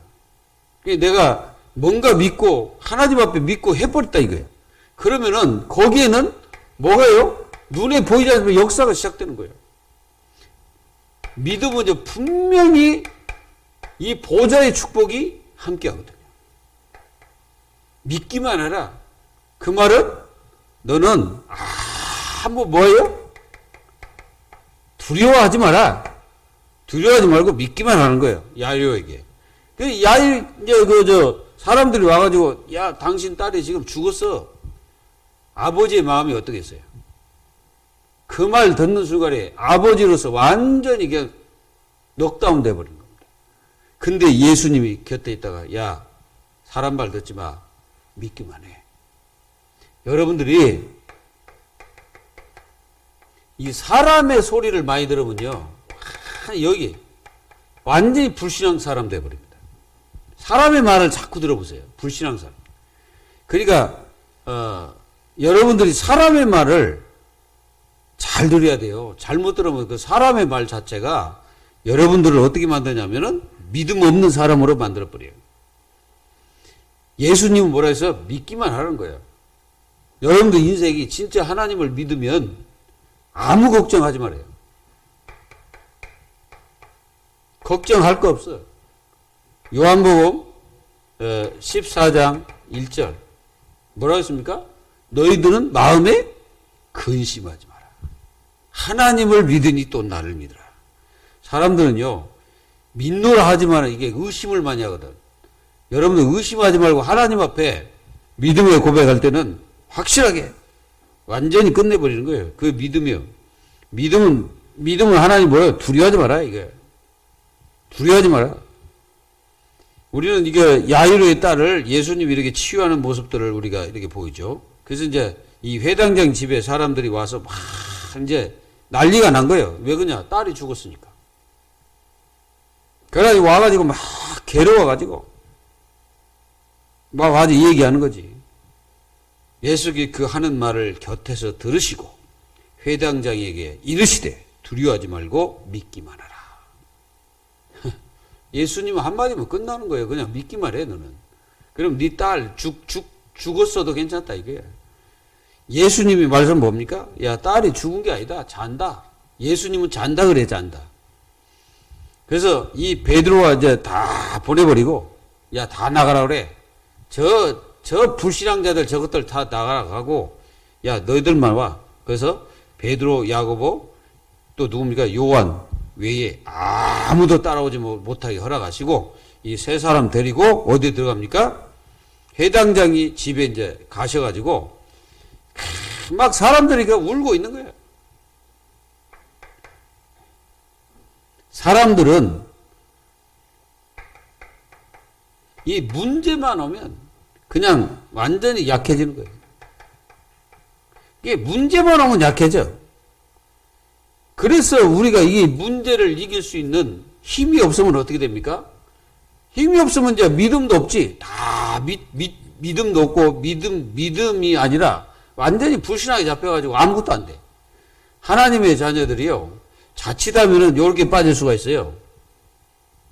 내가 뭔가 믿고 하나님 앞에 믿고 해버렸다 이거예요. 그러면은 거기에는 뭐가요? 눈에 보이지 않는 역사가 시작되는 거예요. 믿음은 이제 분명히 이 보좌의 축복이 함께 하거든요. 믿기만 해라. 그 말은 너는 한번 뭐예요? 두려워하지 마라. 두려워하지 말고 믿기만 하는 거예요. 야이로에게. 사람들이 와가지고 야 당신 딸이 지금 죽었어. 아버지의 마음이 어떻겠어요? 그 말 듣는 순간에 아버지로서 완전히 그냥 넉다운 돼버린 겁니다. 근데 예수님이 곁에 있다가 야 사람 말 듣지 마. 믿기만 해. 여러분들이 이 사람의 소리를 많이 들으면요, 여기 완전히 불신앙 사람 돼버립니다. 사람의 말을 자꾸 들어보세요. 불신앙 사람. 그러니까 여러분들이 사람의 말을 잘 들어야 돼요. 잘못 들으면 그 사람의 말 자체가 여러분들을 어떻게 만드냐면은 믿음 없는 사람으로 만들어버려요. 예수님은 뭐라 해서 믿기만 하는 거예요. 여러분들 인생이 진짜 하나님을 믿으면 아무 걱정하지 말아요. 걱정할 거 없어요. 요한복음 14장 1절 뭐라고 했습니까? 너희들은 마음에 근심하지 마라. 하나님을 믿으니 또 나를 믿으라. 사람들은요, 믿노라 하지만 이게 의심을 많이 하거든. 여러분들 의심하지 말고 하나님 앞에 믿음의 고백할 때는 확실하게 완전히 끝내버리는 거예요. 그 믿음이요. 믿음은 하나님 뭐예요? 두려워하지 마라, 이게. 두려워하지 마라. 우리는 이게 야이로의 딸을 예수님이 이렇게 치유하는 모습들을 우리가 이렇게 보이죠. 그래서 이제 이 회당장 집에 사람들이 와서 막 이제 난리가 난 거예요. 왜 그러냐? 딸이 죽었으니까. 그래가지고 와가지고 막 괴로워가지고 막 와서 얘기하는 거지. 예수님이 그 하는 말을 곁에서 들으시고 회당장에게 이르시되 두려워하지 말고 믿기만 하라. 예수님은 한마디면 끝나는 거예요. 그냥 믿기만 해, 너는. 그럼 네 딸 죽었어도 괜찮다, 이거야. 예수님이 말씀 뭡니까? 야, 딸이 죽은 게 아니다. 잔다. 예수님은 잔다 그래, 잔다. 그래서 이 베드로가 이제 다 보내버리고, 야, 다 나가라 그래. 저 불신앙자들 저것들 다 나가라고, 야, 너희들만 와. 그래서 베드로, 야고보, 또 누굽니까? 요한 외에 아무도 따라오지 못하게 허락하시고, 이 세 사람 데리고 어디에 들어갑니까? 회당장이 집에 이제 가셔가지고, 막 사람들이 울고 있는 거예요. 사람들은 이 문제만 오면 그냥 완전히 약해지는 거예요. 이게 문제만 오면 약해져. 그래서 우리가 이 문제를 이길 수 있는 힘이 없으면 어떻게 됩니까? 힘이 없으면 이제 믿음도 없지. 다 믿음도 없고 믿음이 아니라 완전히 불신하게 잡혀가지고 아무것도 안 돼. 하나님의 자녀들이요, 자칫하면은 이렇게 빠질 수가 있어요.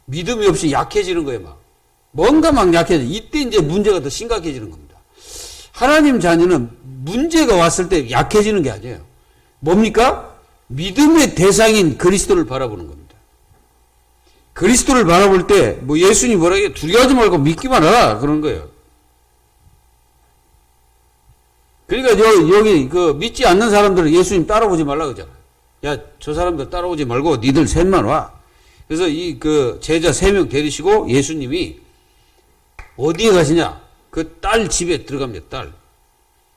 믿음이 없이 약해지는 거예요, 막. 뭔가 막 약해져. 이때 이제 문제가 더 심각해지는 겁니다. 하나님 자녀는 문제가 왔을 때 약해지는 게 아니에요. 뭡니까? 믿음의 대상인 그리스도를 바라보는 겁니다. 그리스도를 바라볼 때, 뭐 예수님이 뭐라게 두려워하지 말고 믿기만 하라. 그런 거예요. 그러니까 여기 믿지 않는 사람들은 예수님 따라오지 말라 그러잖아. 야, 저 사람들 따라오지 말고 니들 셋만 와. 그래서 제자 3명 데리시고 예수님이 어디에 가시냐? 그 딸 집에 들어갑니다.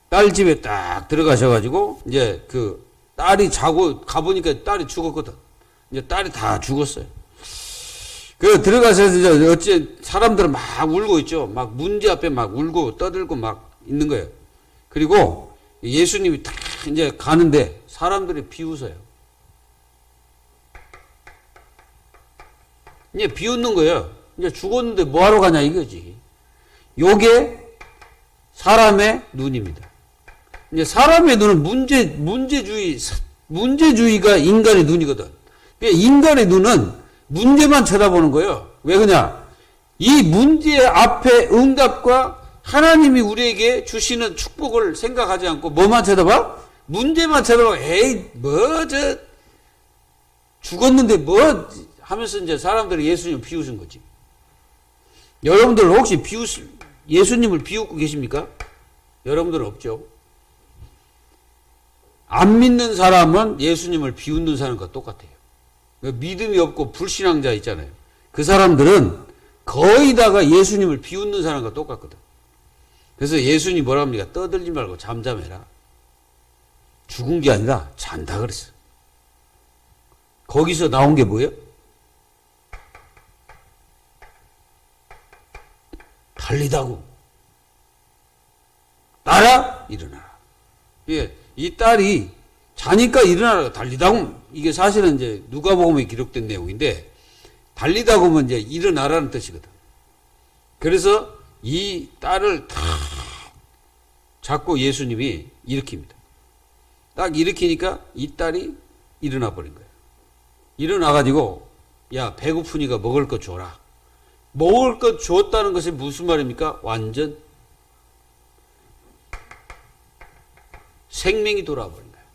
딸 집에 딱 들어가셔가지고 이제 딸이 자고 가보니까 딸이 죽었거든. 이제 딸이 다 죽었어요. 들어가서 이제 어째 사람들은 막 울고 있죠. 막 문제 앞에 막 울고 떠들고 막 있는 거예요. 그리고 예수님이 딱 이제 가는데 사람들이 비웃어요. 이제 비웃는 거예요. 이제 죽었는데 뭐하러 가냐 이거지. 요게 사람의 눈입니다. 이제 사람의 눈은 문제주의가 인간의 눈이거든. 그러니까 인간의 눈은 문제만 쳐다보는 거예요. 왜 그러냐? 이 문제 앞에 응답과 하나님이 우리에게 주시는 축복을 생각하지 않고 뭐만 쳐다봐? 문제만 쳐다봐. 에이, 죽었는데 하면서 이제 사람들이 예수님을 비웃은 거지. 여러분들 혹시 예수님을 비웃고 계십니까? 여러분들은 없죠. 안 믿는 사람은 예수님을 비웃는 사람과 똑같아요. 믿음이 없고 불신앙자 있잖아요. 그 사람들은 거의 다가 예수님을 비웃는 사람과 똑같거든. 그래서 예수님이 뭐라 합니까? 떠들지 말고 잠잠해라. 죽은 게 아니라 잔다 그랬어. 거기서 나온 게 뭐예요? 달리다고. 딸아, 일어나라. 예, 이 딸이 자니까 일어나라. 달리다고 이게 사실은 이제 누가복음에 기록된 내용인데 달리다 보면 이제 일어나라는 뜻이거든. 그래서 이 딸을 탁 잡고 예수님이 일으킵니다. 딱 일으키니까 이 딸이 일어나 버린 거예요. 일어나가지고 야 배고프니까 먹을 것 줘라. 먹을 것 줬다는 것이 무슨 말입니까? 완전 생명이 돌아와 버린 거예요.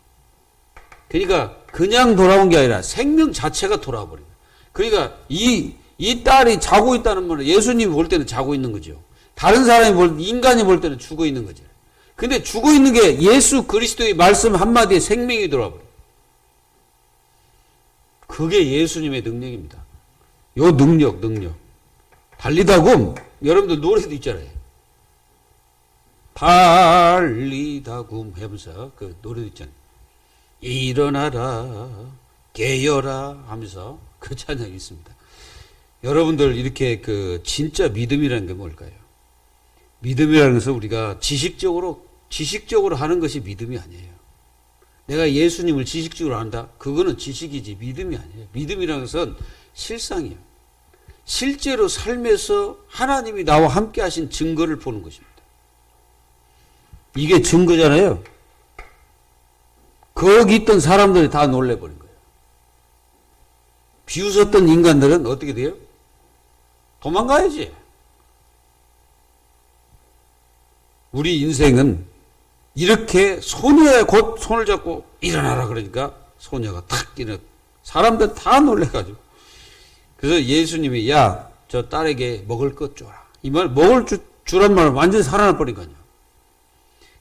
그러니까 그냥 돌아온 게 아니라 생명 자체가 돌아와 버린 거예요. 그러니까 이 딸이 자고 있다는 말은 예수님이 볼 때는 자고 있는 거죠. 다른 사람이 인간이 볼 때는 죽어 있는 거죠. 근데 죽어 있는 게 예수 그리스도의 말씀 한마디에 생명이 돌아와 버려요. 그게 예수님의 능력입니다. 요 능력. 달리다굼. 여러분들 노래도 있잖아요. 달리다굼 하면서 그 노래도 있잖아요. 일어나라, 깨어라 하면서 그 찬양이 있습니다. 여러분들 이렇게 그 진짜 믿음이라는 게 뭘까요? 믿음이라는 것은 우리가 지식적으로 하는 것이 믿음이 아니에요. 내가 예수님을 지식적으로 안다? 그거는 지식이지 믿음이 아니에요. 믿음이라는 것은 실상이에요. 실제로 삶에서 하나님이 나와 함께 하신 증거를 보는 것입니다. 이게 증거잖아요. 거기 있던 사람들이 다 놀래버린 거예요. 비웃었던 인간들은 어떻게 돼요? 도망가야지. 우리 인생은 이렇게 소녀의 곧 손을 잡고 일어나라 그러니까 소녀가 탁 일어나. 사람들 다 놀래가지고. 그래서 예수님이 야, 저 딸에게 먹을 것 줘라. 이 말 먹을 주란 말을 완전히 살아나 버린 거냐.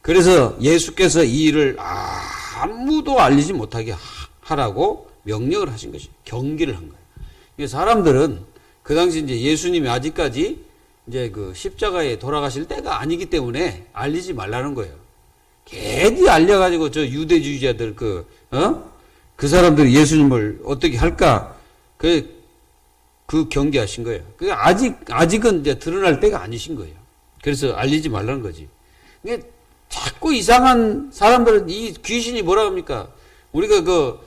그래서 예수께서 이 일을 아무도 알리지 못하게 하라고 명령을 하신 것이 경기를 한 거예요. 사람들은 그 당시 이제 예수님이 아직까지 이제 그 십자가에 돌아가실 때가 아니기 때문에 알리지 말라는 거예요. 괜히 알려가지고 저 유대주의자들 그 사람들이 예수님을 어떻게 할까 그 경계하신 거예요. 그 아직은 이제 드러날 때가 아니신 거예요. 그래서 알리지 말라는 거지. 근데 자꾸 이상한 사람들은 이 귀신이 뭐라 합니까? 우리가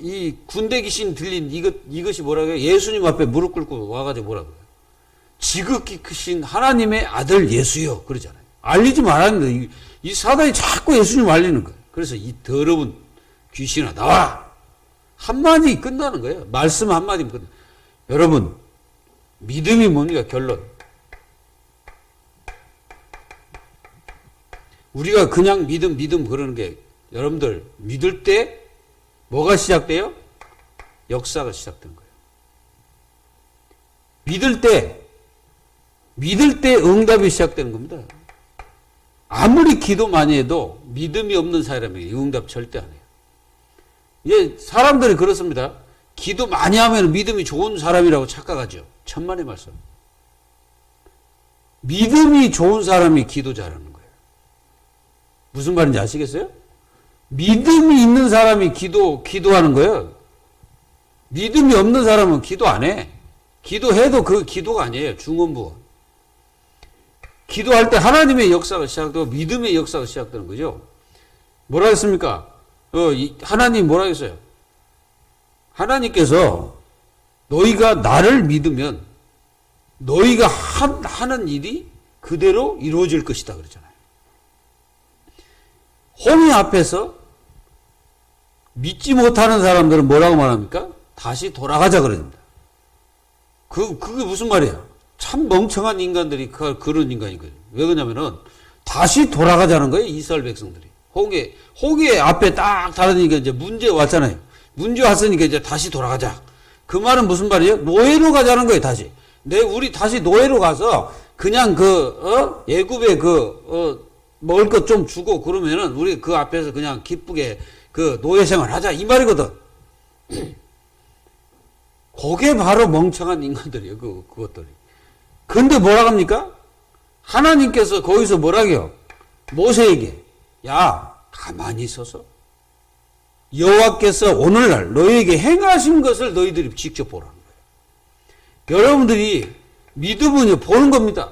이 군대 귀신 들린 이것이 뭐라고요? 예수님 앞에 무릎 꿇고 와가지고 뭐라고요? 지극히 크신 하나님의 아들 예수요. 그러잖아요. 알리지 말았는데 이 사단이 자꾸 예수님 알리는 거예요. 그래서 이 더러운 귀신아 나와. 한마디 끝나는 거예요. 말씀 한마디면 끝나. 여러분 믿음이 뭡니까? 결론. 우리가 그냥 믿음 그러는 게 여러분들 믿을 때 뭐가 시작돼요? 역사가 시작된 거예요. 믿을 때 응답이 시작되는 겁니다. 아무리 기도 많이 해도 믿음이 없는 사람에게 응답 절대 안 해요. 예, 사람들이 그렇습니다. 기도 많이 하면 믿음이 좋은 사람이라고 착각하죠. 천만의 말씀. 믿음이 좋은 사람이 기도 잘하는 거예요. 무슨 말인지 아시겠어요? 믿음이 있는 사람이 기도하는 거예요. 믿음이 없는 사람은 기도 안 해. 기도해도 그 기도가 아니에요. 중언부언. 기도할 때 하나님의 역사가 시작되고 믿음의 역사가 시작되는 거죠. 뭐라 했습니까? 하나님 뭐라 했어요? 하나님께서 너희가 나를 믿으면 너희가 하는 일이 그대로 이루어질 것이다 그러잖아요. 홍해 앞에서 믿지 못하는 사람들은 뭐라고 말합니까? 다시 돌아가자 그럽니다. 그게 무슨 말이에요? 참 멍청한 인간들이 그런 인간이거든요. 왜 그러냐면은 다시 돌아가자는 거예요. 이스라엘 백성들이. 홍해 앞에 딱 다르니까 이제 문제 왔잖아요. 문제 왔으니까 이제 다시 돌아가자. 그 말은 무슨 말이에요? 노예로 가자는 거예요, 다시. 우리 다시 노예로 가서 그냥 애굽에 먹을 것 좀 주고 그러면은 우리 그 앞에서 그냥 기쁘게 그 노예 생활 하자. 이 말이거든. 그게 바로 멍청한 인간들이에요, 그것들이. 근데 뭐라 합니까? 하나님께서 거기서 뭐라고요? 모세에게, 야, 가만히 있어서 여호와께서 오늘날 너희에게 행하신 것을 너희들이 직접 보라는 거예요. 여러분들이 믿음은 보는 겁니다.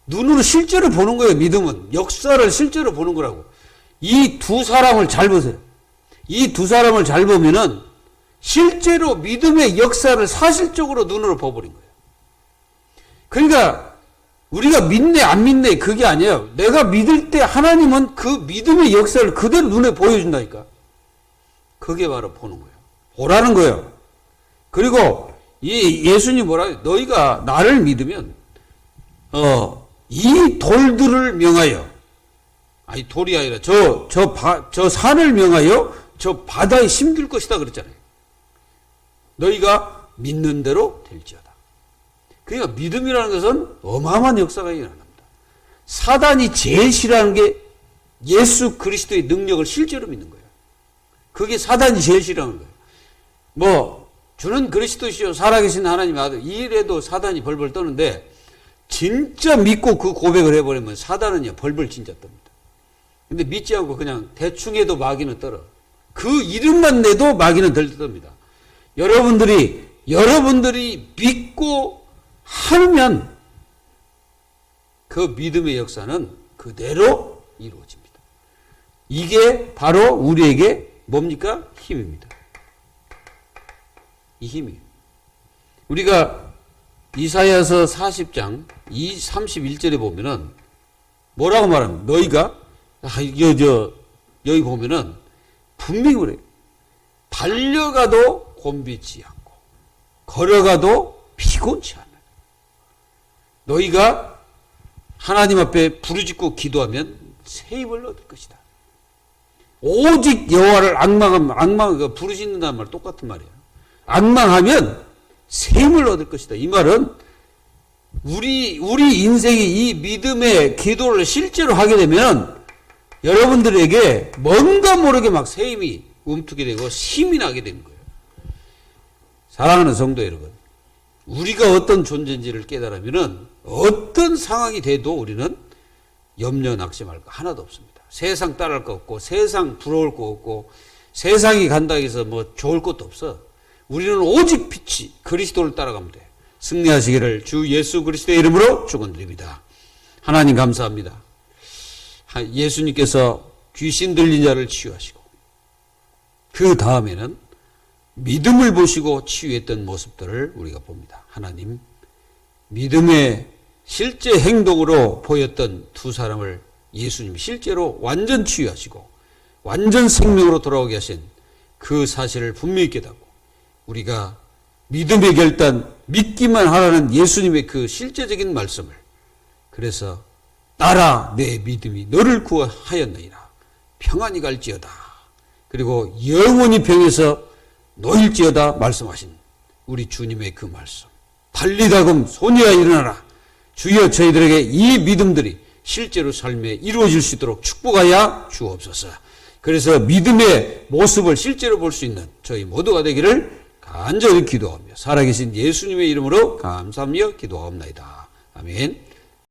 눈으로 실제로 보는 거예요. 믿음은 역사를 실제로 보는 거라고. 이 두 사람을 잘 보세요. 이 두 사람을 잘 보면은 실제로 믿음의 역사를 사실적으로 눈으로 봐버린 거예요. 그러니까 우리가 믿네 안 믿네 그게 아니에요. 내가 믿을 때 하나님은 그 믿음의 역사를 그대로 눈에 보여준다니까. 그게 바로 보는 거예요. 보라는 거예요. 그리고 이 예수님 뭐라 너희가 나를 믿으면 이 돌들을 명하여 아니 돌이 아니라 저 산을 명하여 저 바다에 심길 것이다 그랬잖아요. 너희가 믿는 대로 될지어다. 그러니까 믿음이라는 것은 어마어마한 역사가 일어납니다. 사단이 제일 싫어하는 게 예수 그리스도의 능력을 실제로 믿는 거예요. 그게 사단이 제일 싫어하는 거예요. 뭐 주는 그리스도시요 살아계신 하나님의 아들 이래도 사단이 벌벌 떠는데 진짜 믿고 그 고백을 해버리면 사단은요 벌벌 진짜 뜹니다. 근데 믿지 않고 그냥 대충 해도 마귀는 떨어. 그 이름만 내도 마귀는 덜 뜹니다. 여러분들이 믿고 하면 그 믿음의 역사는 그대로 이루어집니다. 이게 바로 우리에게 뭡니까? 힘입니다. 이 힘이에요. 우리가 이사야서 40장 31절에 보면은 뭐라고 말합니까? 너희가 여기 보면은 분명히 그래요. 달려가도 곤비지 않고 걸어가도 피곤치 않아요. 너희가 하나님 앞에 부르짖고 기도하면 새 힘을 얻을 것이다. 오직 여호와를 악망하면 부르짖는다는 말 똑같은 말이에요. 악망하면 새 힘을 얻을 것이다. 이 말은 우리 인생이 이 믿음의 기도를 실제로 하게 되면 여러분들에게 뭔가 모르게 막 새 힘이 움트게 되고 힘이 나게 되는 거예요. 사랑하는 성도 여러분, 우리가 어떤 존재인지를 깨달으면은 어떤 상황이 돼도 우리는 염려 낙심할 거 하나도 없습니다. 세상 따라할 거 없고 세상 부러울 거 없고 세상이 간다 해서 뭐 좋을 것도 없어. 우리는 오직 빛이 그리스도를 따라가면 돼. 승리하시기를 주 예수 그리스도의 이름으로 축원드립니다. 하나님 감사합니다. 예수님께서 귀신 들린 자를 치유하시고 그 다음에는 믿음을 보시고 치유했던 모습들을 우리가 봅니다. 하나님, 믿음의 실제 행동으로 보였던 두 사람을 예수님이 실제로 완전 치유하시고 완전 생명으로 돌아오게 하신 그 사실을 분명히 깨닫고 우리가 믿음의 결단, 믿기만 하라는 예수님의 그 실제적인 말씀을 그래서 따라 내 믿음이 너를 구하였느니라 평안히 갈지어다. 그리고 영원히 병에서 놓일지어다 말씀하신 우리 주님의 그 말씀. 달리다금 소녀야 일어나라. 주여 저희들에게 이 믿음들이 실제로 삶에 이루어질 수 있도록 축복하여 주옵소서. 그래서 믿음의 모습을 실제로 볼 수 있는 저희 모두가 되기를 간절히 기도하며 살아계신 예수님의 이름으로 감사하며 기도하옵나이다. 아멘.